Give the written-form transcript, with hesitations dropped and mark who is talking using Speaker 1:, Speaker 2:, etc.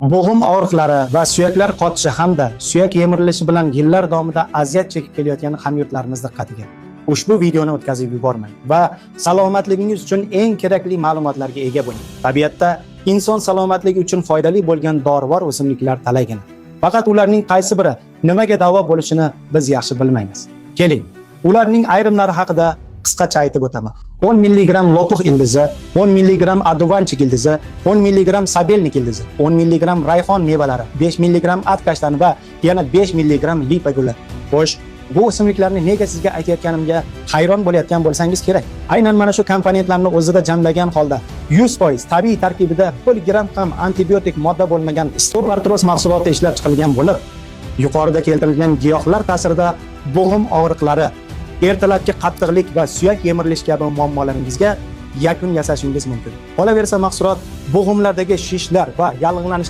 Speaker 1: Bo'g'im og'riqlari va suyaklar qotishi hamda suyak yemirilishi bilan yillar davomida aziyat chekib kelayotgan hamyurtlarimiz diqqatiga ushbu videoni o'tkazib yubormang va salomatligingiz uchun eng kerakli ma'lumotlarga ega bo'ling. Tabiatda inson salomatligi uchun foydali bo'lgan dorivor o'simliklar talaygina. Faqat ularning qaysi biri nimaga davo bo'lishini biz yaxshi bilmaymiz. Keling, ularning ayrimlari haqida qisqacha aytib o'taman. 10 mg lotuq ildizi, 10 mg adovanchik ildizi, 10 mg sabelnik ildizi, 10 mg rayhon mevalari, 5 mg at kashtani va yana 5 mg lipa guli. Xo'sh, bu o'simliklarni nega sizga aytayotganimga hayron bo'layotgan bo'lsangiz kerak. Aynan mana shu komponentlarni o'zida jamlagan holda 100% tabiiy tarkibida 1 gram ham antibiotik modda bo'lmagan Stop Arthros mahsuloti ishlab chiqilgan bo'lib, yuqorida keltirilgan giyohlar ta'sirida bo'g'im og'riqlari, ertalabki qattiqlik va suyak yemirilish kabi muammolaringizga yakun yasashingiz mumkin. Qolaversa mahsulot bo'g'imlardagi shishlar va yallig'lanish